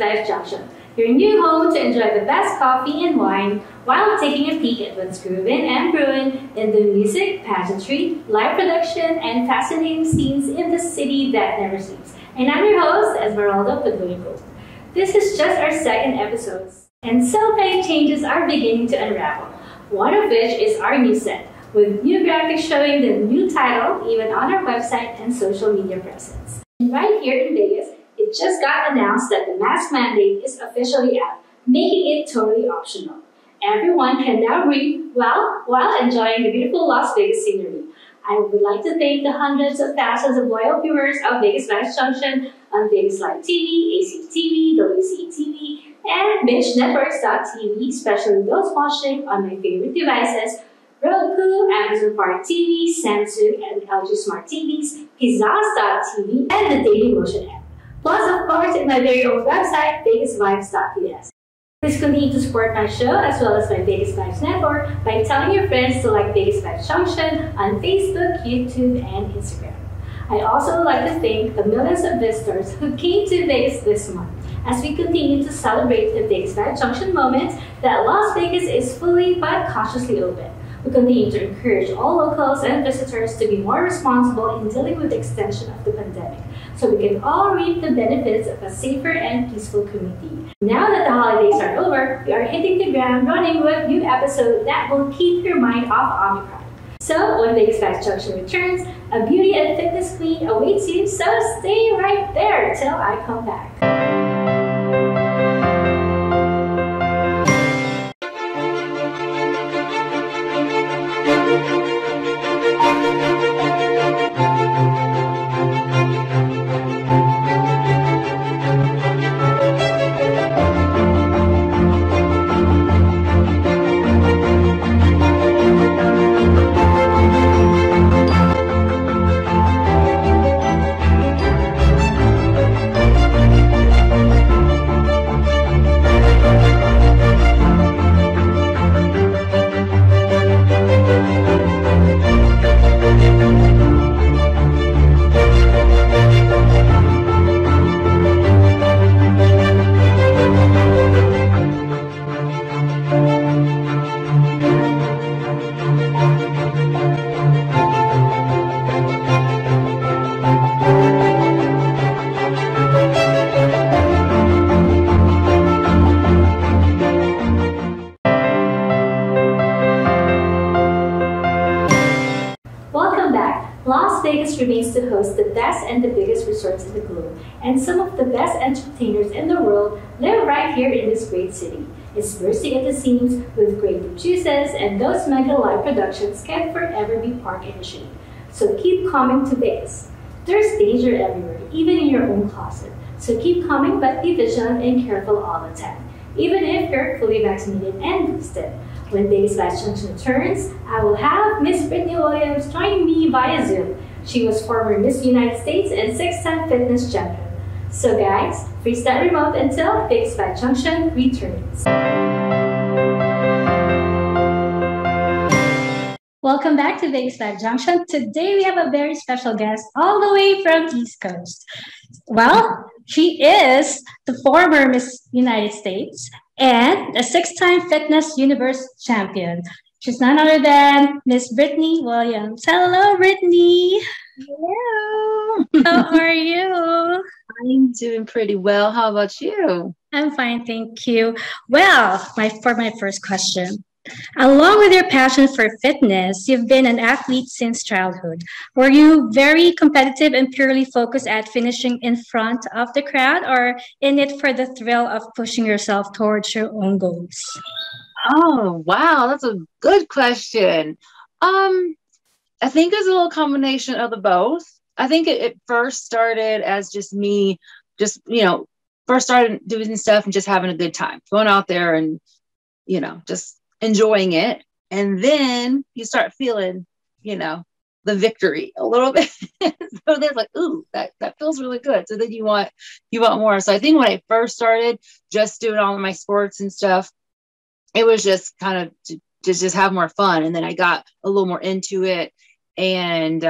VegasVibes Junction, your new home to enjoy the best coffee and wine while taking a peek at what's grooving and brewing in the music, pageantry, live production, and fascinating scenes in the city that never sleeps. And I'm your host, Esmeralda Padilla-Gould. This is just our second episode, and so many changes are beginning to unravel, one of which is our new set, with new graphics showing the new title even on our website and social media presence. And right here in Vegas, it just got announced that the mask mandate is officially out, making it totally optional. Everyone can now breathe while enjoying the beautiful Las Vegas scenery. I would like to thank the hundreds of thousands of loyal viewers of VegasVibes Junction on Vegas Live TV, ACTV, WCTV, and BingeNetworks.tv, especially those watching on my favorite devices, Roku, Amazon Fire TV, Samsung and LG Smart TVs, Pizzazz.tv, and the Daily Motion app. Plus, of course, in my very own website, VegasVibes.ps. Please continue to support my show as well as my Vegas Vibes network by telling your friends to like VegasVibes Junction on Facebook, YouTube, and Instagram. I also would like to thank the millions of visitors who came to Vegas this month as we continue to celebrate the VegasVibes Junction moment that Las Vegas is fully but cautiously open. We continue to encourage all locals and visitors to be more responsible in dealing with the extension of the pandemic, so we can all reap the benefits of a safer and peaceful community. Now that the holidays are over, we are hitting the ground running with a new episode that will keep your mind off Omicron. So when VegasVibes Junction returns, a beauty and fitness queen awaits you, so stay right there till I come back. Las Vegas remains to host the best and the biggest resorts in the globe, and some of the best entertainers in the world live right here in this great city. It's bursting at the seams with great producers, and those mega live productions can forever be parked in the shade. So keep coming to Vegas. There's danger everywhere, even in your own closet. So keep coming, but be vigilant and careful all the time, even if you're fully vaccinated and boosted. When VegasVibes Junction returns, I will have Miss Brittany Williams join me via Zoom. She was former Miss United States and six-time fitness champion. So guys, freeze that remote until VegasVibes Junction returns. Welcome back to VegasVibes Junction. Today we have a very special guest all the way from East Coast. Well, she is the former Miss United States and a six-time Fitness Universe champion. She's none other than Miss Brittany Williams. Hello, Brittany. Hello. How are you? I'm doing pretty well. How about you? I'm fine, thank you. Well, for my first question, along with your passion for fitness, you've been an athlete since childhood. Were you very competitive and purely focused at finishing in front of the crowd, or in it for the thrill of pushing yourself towards your own goals? Oh, wow. That's a good question. I think it's a little combination of the both. I think it first started as just me, first started doing stuff and just having a good time, going out there and, just enjoying it. And then you start feeling, the victory a little bit. So there's like, ooh, that feels really good. So then you want more. So I think when I first started just doing all of my sports and stuff, it was just kind of to just have more fun. And then I got a little more into it. And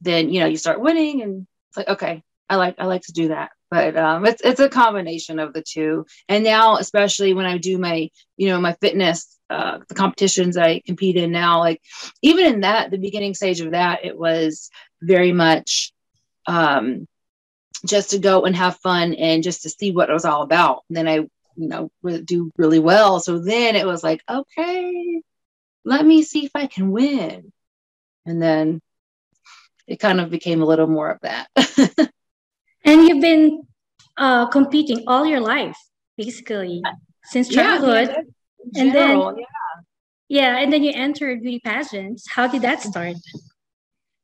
then, you start winning and it's like, okay, I like to do that. But it's a combination of the two. And now, especially when I do my, my fitness, the competitions I compete in now, like even in that, the beginning stage of that, it was very much just to go and have fun and just to see what it was all about. And then I, would do really well. So then it was like, okay, let me see if I can win. And then it kind of became a little more of that. And you've been competing all your life, basically, since childhood. Yeah, in general, and then, and then you entered beauty pageants. How did that start?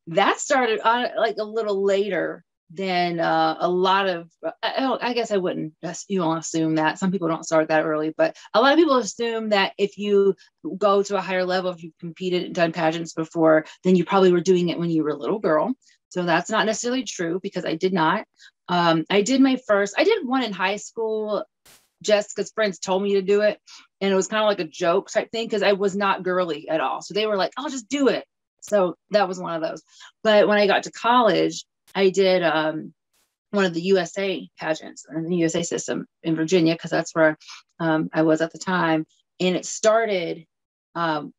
That started on like a little later than a lot of, I guess I wouldn't, you don't assume that. Some people don't start that early, but a lot of people assume that if you go to a higher level, if you've competed and done pageants before, then you probably were doing it when you were a little girl. So that's not necessarily true because I did not. I did one in high school just because friends told me to do it. And it was kind of like a joke type thing because I was not girly at all. So they were like, I'll just do it. So that was one of those. But when I got to college, I did one of the USA pageants in the USA system in Virginia, because that's where I was at the time. And it started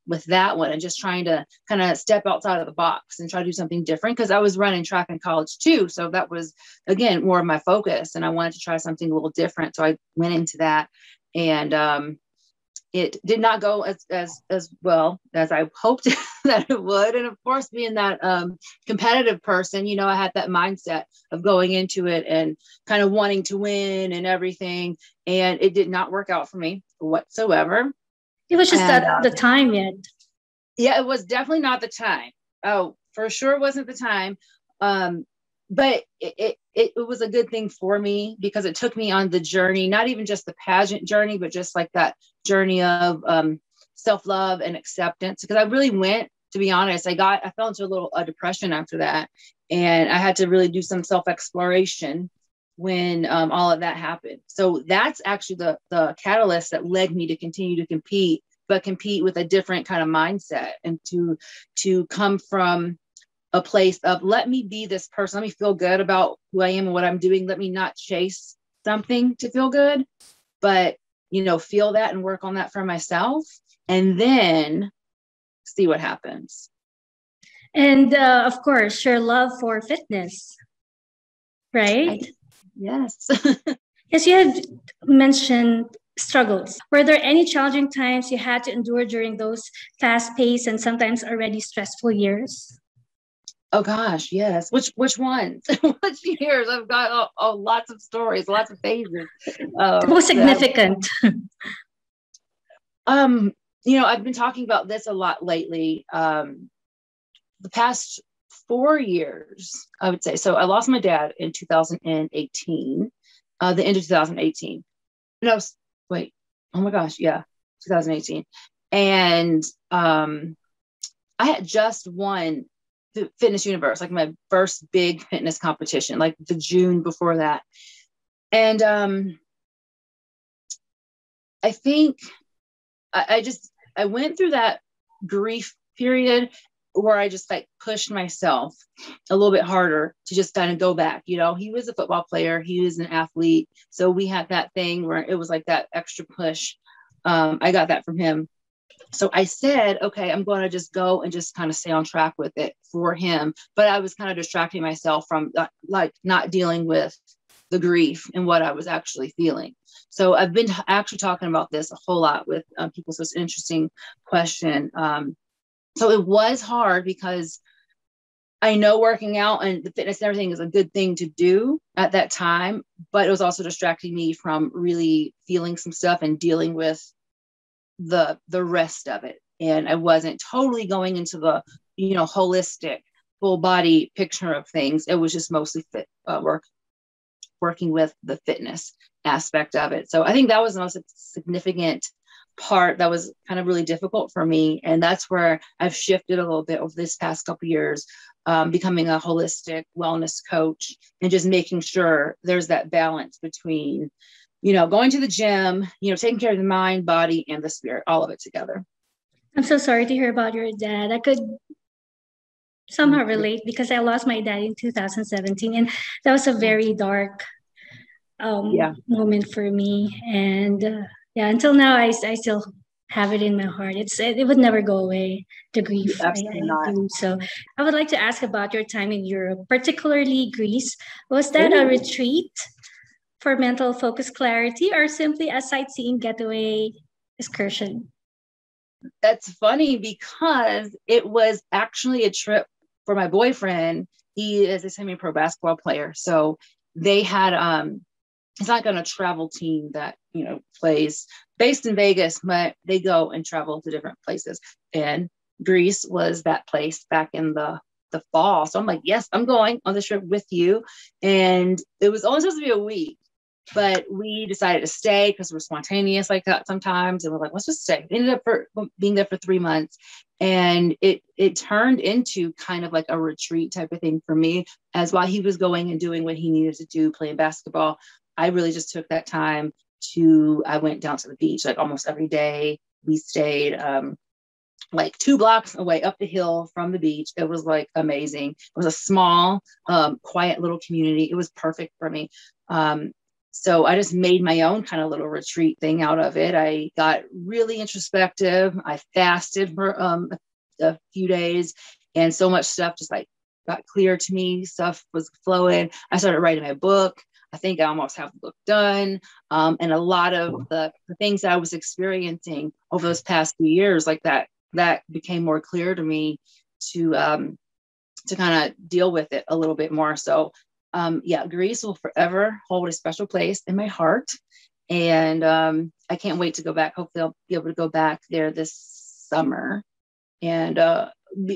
with that one and just trying to kind of step outside of the box and try to do something different, because I was running track in college too. So that was, again, more of my focus. And I wanted to try something a little different. So I went into that, and it did not go as well as I hoped that it would. And of course, being that competitive person, I had that mindset of going into it and kind of wanting to win and everything. And it did not work out for me whatsoever. It was just the time yet. Yeah, it was definitely not the time. Oh, for sure wasn't the time. But it was a good thing for me because it took me on the journey, not even just the pageant journey, but just like that journey of self-love and acceptance. Because I really went, to be honest, I fell into a little depression after that. And I had to really do some self-exploration when all of that happened. So that's actually the catalyst that led me to continue to compete, but compete with a different kind of mindset, and to come from a place of, let me be this person. Let me feel good about who I am and what I'm doing. Let me not chase something to feel good, but, feel that and work on that for myself, and then see what happens. And of course, your love for fitness, right? Yes. Yes, you had mentioned struggles. Were there any challenging times you had to endure during those fast-paced and sometimes already stressful years? Oh gosh, yes. Which ones? Which years? I've got lots of stories, lots of phases. The most significant. I've been talking about this a lot lately. The past 4 years, I would say. So I lost my dad in 2018, the end of 2018. No, wait. Oh my gosh, yeah, 2018. And I had just won the Fitness Universe, like my first big fitness competition, like the June before that. And I think I went through that grief period where I just like pushed myself a little bit harder to just kind of go back. He was a football player, he was an athlete. So we had that thing where it was like that extra push. I got that from him. So I said, okay, I'm going to just go and just kind of stay on track with it for him. But I was kind of distracting myself from not dealing with the grief and what I was actually feeling. So I've been actually talking about this a whole lot with people. So it's an interesting question. So it was hard because I know working out and the fitness and everything is a good thing to do at that time, but it was also distracting me from really feeling some stuff and dealing with the rest of it. And I wasn't totally going into the, holistic full body picture of things. It was just mostly working with the fitness aspect of it. So I think that was the most significant part that was kind of really difficult for me. And that's where I've shifted a little bit over this past couple of years, becoming a holistic wellness coach and just making sure there's that balance between, going to the gym, taking care of the mind, body, and the spirit, all of it together. I'm so sorry to hear about your dad. I could somehow relate because I lost my dad in 2017, and that was a very dark moment for me. And until now, I still have it in my heart. It would never go away, the grief. Absolutely not. Believe so. I would like to ask about your time in Europe, particularly Greece. Was that a retreat for mental focus clarity or simply a sightseeing getaway excursion? That's funny because it was actually a trip for my boyfriend. He is a semi-pro basketball player. So they had, it's like on a travel team that, plays based in Vegas, but they go and travel to different places. And Greece was that place back in the fall. So I'm like, yes, I'm going on this trip with you. And it was only supposed to be a week. But we decided to stay because we're spontaneous like that sometimes. And we're like, let's just stay. We ended up being there for 3 months. And it turned into kind of like a retreat type of thing for me, as while he was going and doing what he needed to do, playing basketball. I really just took that time I went down to the beach like almost every day. We stayed like 2 blocks away up the hill from the beach. It was like amazing. It was a small, quiet little community. It was perfect for me. So I just made my own kind of little retreat thing out of it. I got really introspective. I fasted for a few days, and so much stuff just like got clear to me. Stuff was flowing. I started writing my book. I think I almost have the book done. And a lot of the things that I was experiencing over those past few years, like that became more clear to me to kind of deal with it a little bit more. So Greece will forever hold a special place in my heart. And I can't wait to go back. Hopefully I'll be able to go back there this summer. And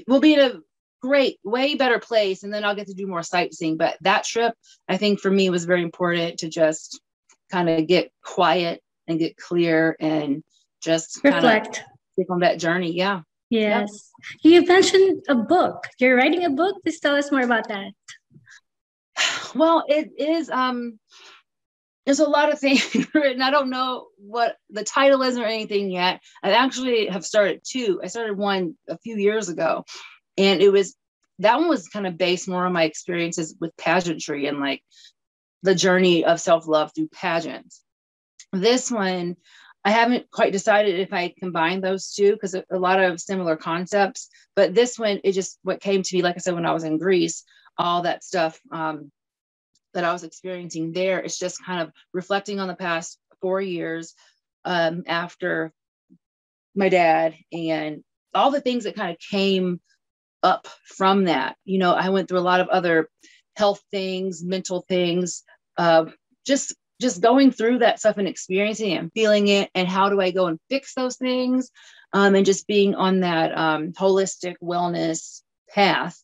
we'll be in a great, way better place. And then I'll get to do more sightseeing. But that trip, I think for me, was very important to just kind of get quiet and get clear and just reflect. Take on that journey. Yeah. Yes. Yep. You mentioned a book. You're writing a book. Please tell us more about that. Well, it is, there's a lot of things written. I don't know what the title is or anything yet. I actually have started 2. I started one a few years ago, and that one was kind of based more on my experiences with pageantry and like the journey of self-love through pageants. This one, I haven't quite decided if I combine those 2 because a lot of similar concepts, but this one, it just, what came to me, like I said, when I was in Greece, all that stuff, that I was experiencing there. It's just kind of reflecting on the past 4 years after my dad and all the things that kind of came up from that. I went through a lot of other health things, mental things, just going through that stuff and experiencing it and feeling it. And how do I go and fix those things? And just being on that holistic wellness path.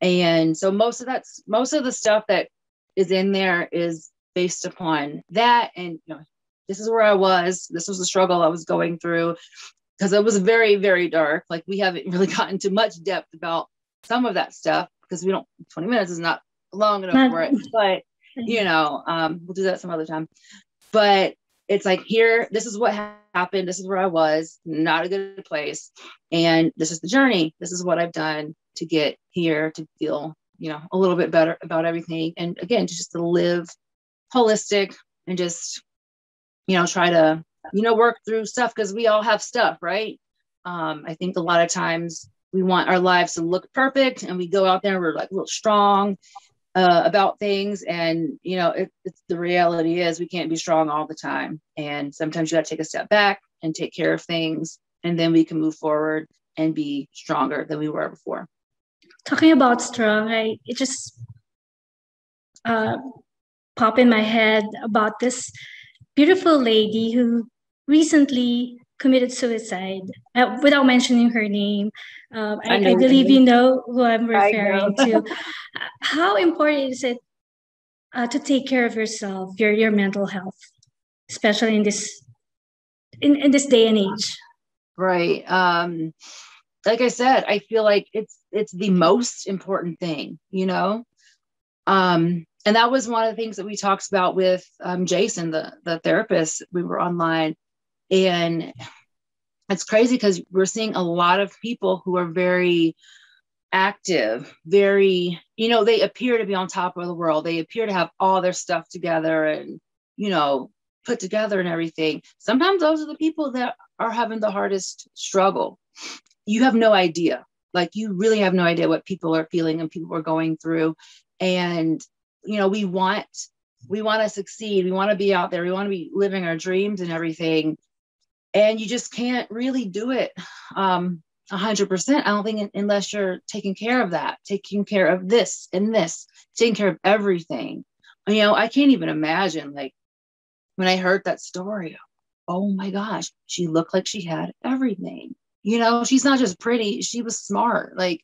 And so most of the stuff that is in there is based upon that. And this is where I was. This was the struggle I was going through, because it was very, very dark. Like, we haven't really gotten to much depth about some of that stuff because 20 minutes is not long enough for it. But we'll do that some other time. But it's like, here, this is what happened. This is where I was, not a good place. And this is the journey. This is what I've done to get here, to feel a little bit better about everything. And again, just to live holistic and just, try to, work through stuff, because we all have stuff, right? I think a lot of times we want our lives to look perfect, and we go out there and we're like real strong about things. And, it's the reality is we can't be strong all the time. And sometimes you got to take a step back and take care of things. And then we can move forward and be stronger than we were before. Talking about strong, it just popped in my head about this beautiful lady who recently committed suicide without mentioning her name. I believe you know who I'm referring to. How important is it to take care of yourself, your mental health, especially in this day and age? Right. Like I said, I feel like it's the most important thing, and that was one of the things that we talked about with Jason, the therapist. We were online, and it's crazy because we're seeing a lot of people who are very active, very, they appear to be on top of the world. They appear to have all their stuff together, and put together and everything. Sometimes those are the people that are having the hardest struggle. You have no idea. Like, you really have no idea what people are feeling and people are going through. And, we want to succeed. We want to be out there. We want to be living our dreams and everything. And you just can't really do it 100%. I don't think, unless you're taking care of that, taking care of this and this, taking care of everything. I can't even imagine, like, when I heard that story, oh my gosh, she looked like she had everything. She's not just pretty, she was smart. Like,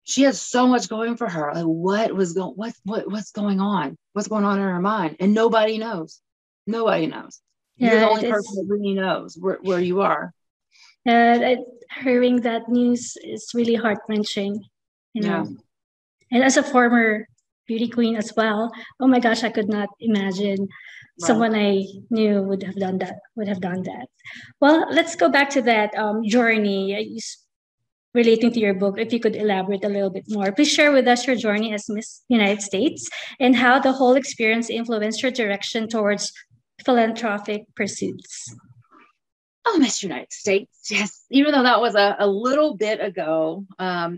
she had so much going for her. Like, what's going on? What's going on in her mind? And nobody knows. Nobody knows. You're the only person that really knows where you are. Hearing that news is really heart-wrenching, Yeah. And as a former beauty queen as well, oh my gosh, I could not imagine someone I knew would have done that. Well, let's go back to that journey relating to your book. If you could elaborate a little bit more, please share with us your journey as Miss United States and how the whole experience influenced your direction towards philanthropic pursuits. Oh, Miss United States, yes. Even though that was a little bit ago,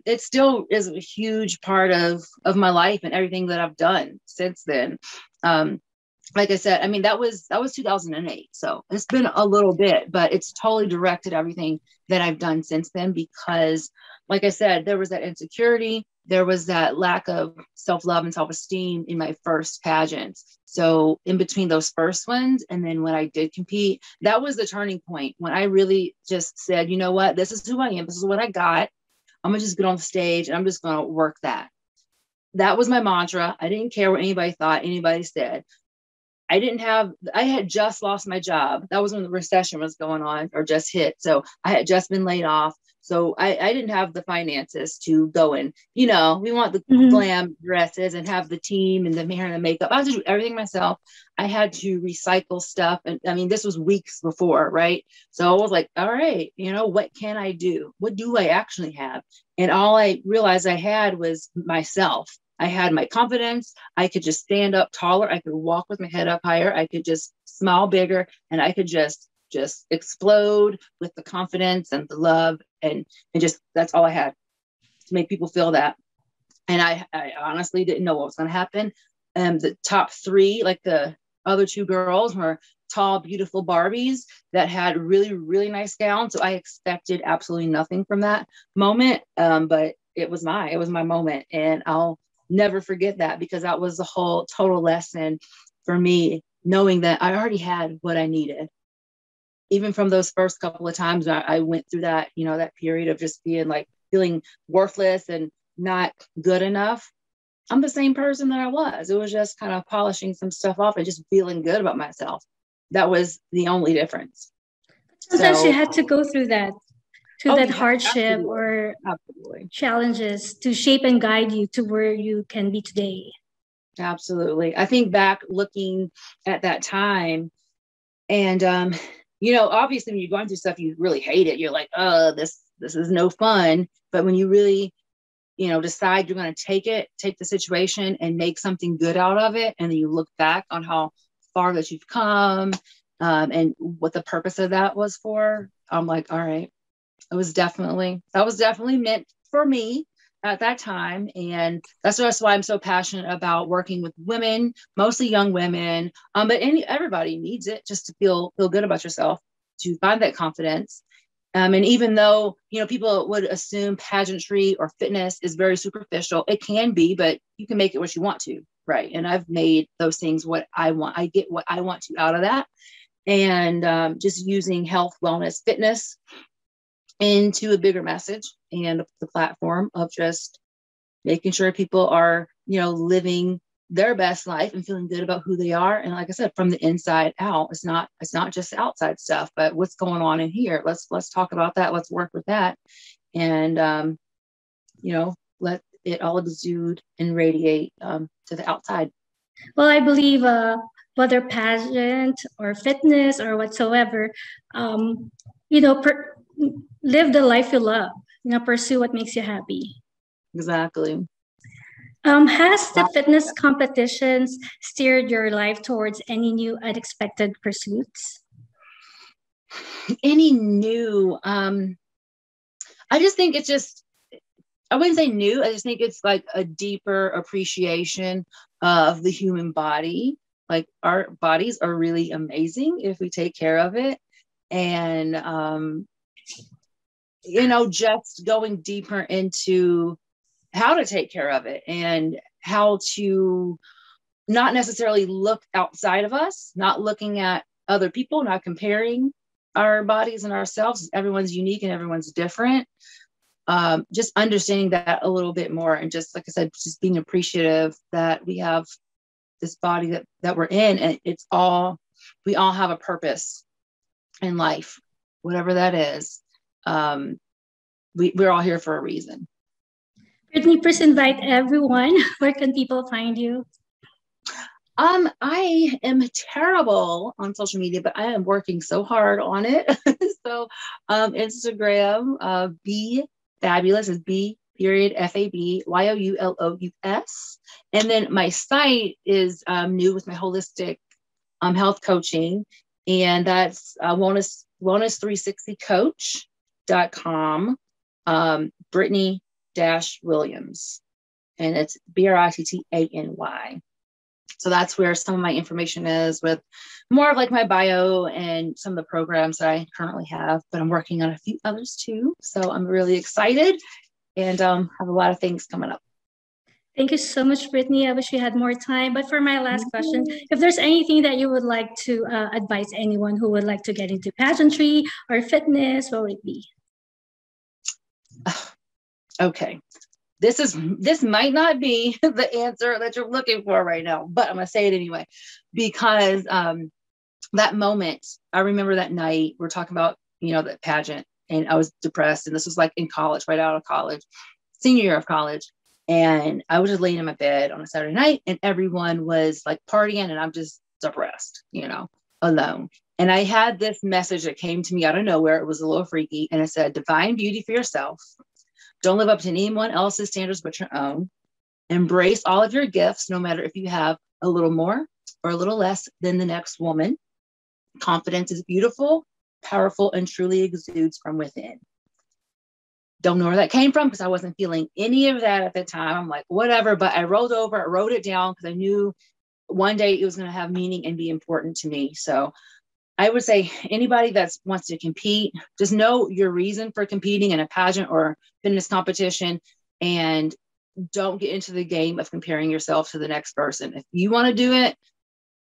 it still is a huge part of my life and everything that I've done since then. Like I said, I mean, that was 2008. So it's been a little bit, but it's totally directed everything that I've done since then, because like I said, there was that insecurity. There was that lack of self-love and self-esteem in my first pageants. So in between those first ones, and then when I did compete, that was the turning point when I really just said, you know what, this is who I am. This is what I got. I'm gonna just get on the stage and I'm just gonna work that. That was my mantra. I didn't care what anybody thought, anybody said. I had just lost my job. That was when the recession was going on, or just hit. So I had just been laid off. So I didn't have the finances to go in. We want the glam dresses and have the team and the hair and the makeup. I had to do everything myself. I had to recycle stuff. And I mean, this was weeks before, right? So I was like, all right, what can I do? What do I actually have? And all I realized I had was myself. I had my confidence. I could just stand up taller. I could walk with my head up higher. I could just smile bigger, and I could just explode with the confidence and the love, and just, that's all I had, to make people feel that. And I honestly didn't know what was going to happen. The top three, like the other two girls, were tall, beautiful Barbies that had really, really nice gowns. So I expected absolutely nothing from that moment. But it was my moment, and I'll never forget that, because that was the whole total lesson for me, knowing that I already had what I needed. Even from those first couple of times I went through that, that period of just being like, feeling worthless and not good enough. I'm the same person that I was. It was just kind of polishing some stuff off and just feeling good about myself. That was the only difference. Sometimes you had to go through that, hardship, absolutely, or absolutely, challenges to shape and guide you to where you can be today. Absolutely. I think back looking at that time, and obviously when you're going through stuff, you really hate it. You're like, oh, this is no fun. But when you really, decide you're going to take the situation and make something good out of it, and then you look back on how far that you've come, and what the purpose of that was for, I'm like, all right, that was definitely meant for me at that time. And that's why I'm so passionate about working with women, mostly young women. But everybody needs it, just to feel good about yourself, to find that confidence. And even though, people would assume pageantry or fitness is very superficial, it can be, but you can make it what you want to, right? And I've made those things what I want. I get what I want to out of that. And just using health, wellness, fitness into a bigger message, and the platform of just making sure people are, living their best life and feeling good about who they are. And like I said, from the inside out, it's not just outside stuff, but what's going on in here. Let's talk about that. Let's work with that. And, let it all exude and radiate to the outside. Well, I believe whether pageant or fitness or whatsoever, live the life you love, pursue what makes you happy. Exactly. Has the fitness competitions steered your life towards any new unexpected pursuits? Any new, I just think it's just, I wouldn't say new. I just think it's like a deeper appreciation of the human body. Like our bodies are really amazing if we take care of it. And, just going deeper into how to take care of it and how to not necessarily look outside of us, not looking at other people, not comparing our bodies and ourselves. Everyone's unique and everyone's different. Just understanding that a little bit more. And just, like I said, just being appreciative that we have this body that we're in, and we all have a purpose in life, whatever that is. We're all here for a reason. Brittany, please invite everyone. Where can people find you? I am terrible on social media, but I am working so hard on it. So, Instagram, Be Fabulous is B.FABYOULOUS. And then my site is new with my holistic health coaching, and that's wellness360coach.com. Brittany-Williams, and it's BRITTANY. So that's where some of my information is, with more of like my bio and some of the programs that I currently have, but I'm working on a few others too. So I'm really excited and have a lot of things coming up. Thank you so much, Brittany. I wish we had more time. But for my last question, if there's anything that you would like to advise anyone who would like to get into pageantry or fitness, what would it be? Okay. This might not be the answer that you're looking for right now, but I'm going to say it anyway, because that moment, I remember that night we're talking about, the pageant, and I was depressed, and this was like in college, right out of college, senior year of college. And I was just laying in my bed on a Saturday night, and everyone was like partying, and I'm just depressed, alone. And I had this message that came to me out of nowhere. It was a little freaky. And it said, divine beauty for yourself. Don't live up to anyone else's standards but your own. Embrace all of your gifts, no matter if you have a little more or a little less than the next woman. Confidence is beautiful, powerful, and truly exudes from within. Don't know where that came from, because I wasn't feeling any of that at the time. I'm like, whatever. But I wrote it down, because I knew one day it was going to have meaning and be important to me. So I would say anybody that wants to compete, just know your reason for competing in a pageant or fitness competition, and don't get into the game of comparing yourself to the next person. If you want to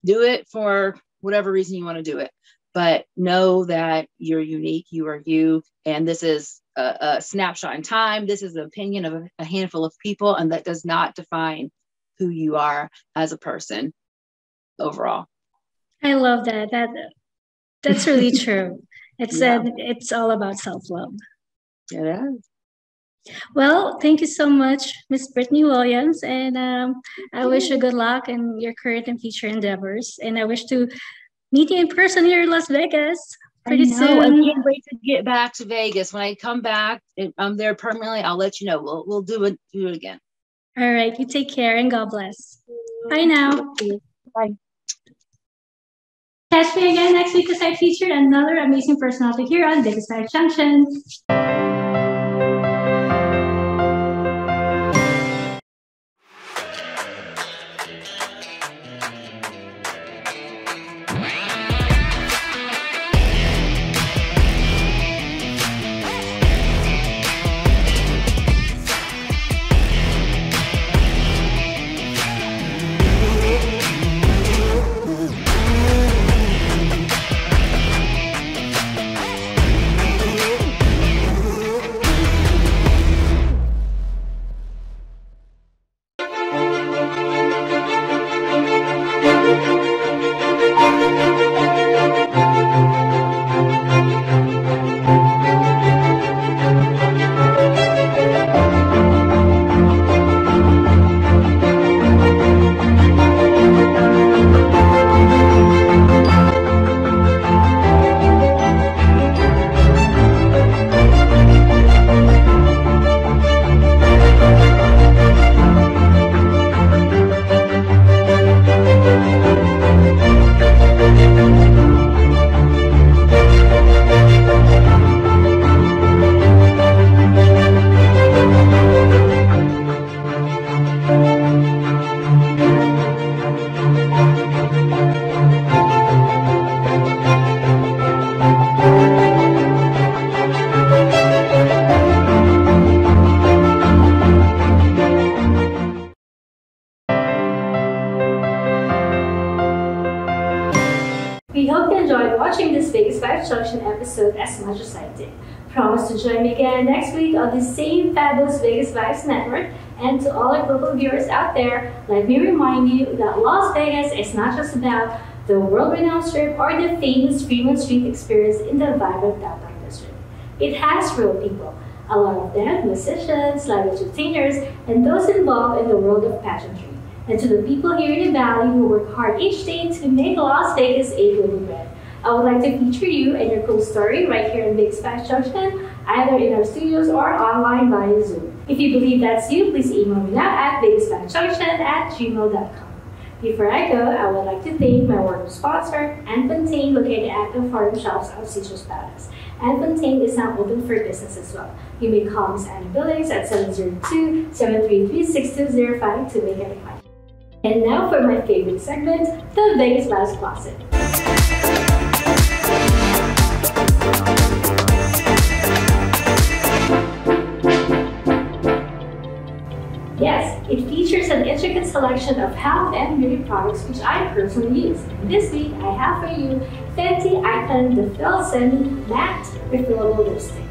do it for whatever reason you want to do it. But know that you're unique, you are you, and this is a snapshot in time. This is the opinion of a handful of people, and that does not define who you are as a person overall. I love that. That's really true. It's all about self-love. It is. Well, thank you so much, Miss Brittany Williams, and I wish you good luck in your current and future endeavors. And I wish to meet you in person here in Las Vegas pretty soon. I can't wait to get back to Vegas. When I come back, I'm there permanently, I'll let you know. We'll do it again. All right. You take care, and God bless. Bye now. Bye. Catch me again next week, as I featured another amazing personality here on VegasVibes Junction. enjoyed watching this VegasVibes Junction episode as much as I did. Promise to join me again next week on the same fabulous Vegas Vibes network. And to all our global viewers out there, let me remind you that Las Vegas is not just about the world-renowned strip or the famous Fremont Street experience in the vibrant downtown district. It has real people, a lot of them musicians, live entertainers, and those involved in the world of pageantry. And to the people here in the Valley who work hard each day to make Las Vegas a global brand. I would like to feature you and your cool story right here in VegasVibes Junction, either in our studios or online via Zoom. If you believe that's you, please email me now at vegasvibesjunction@gmail.com. Before I go, I would like to thank my work sponsor, Ann Fontaine, located at the Forum Shops of Caesars Palace. Ann Fontaine is now open for business as well. You may call Ms. Anna Billings at 702-733-6205 to make an appointment. And now for my favorite segment, the Vegas Vibes Closet. Yes, it features an intricate selection of health and beauty products which I personally use. And this week, I have for you Fenty Icon The Fill Semi Matte Refillable Lipstick.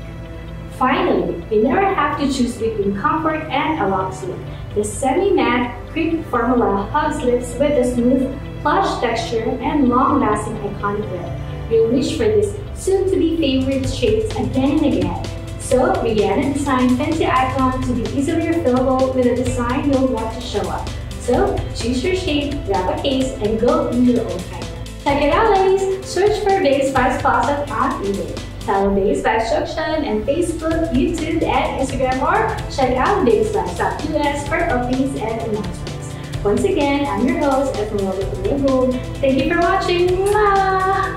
Finally, we never have to choose between comfort and a luxe look. The semi-matte cream formula hugs lips with a smooth, plush texture and long-lasting iconic wear. You'll reach for this soon-to-be favorite shades again and again. So, Rihanna designed Fenty Icon to be easily refillable with a design you'll want to show up. So, choose your shade, grab a case, and go do your own icon. Check it out, ladies! Search for VegasVibes Closet on eBay. Follow VegasVibes Junction and Facebook, YouTube, and Instagram, or check out VegasVibes.us for updates and announcements. Once again, I'm your host, Padilla-Gould. Thank you for watching. Mwah!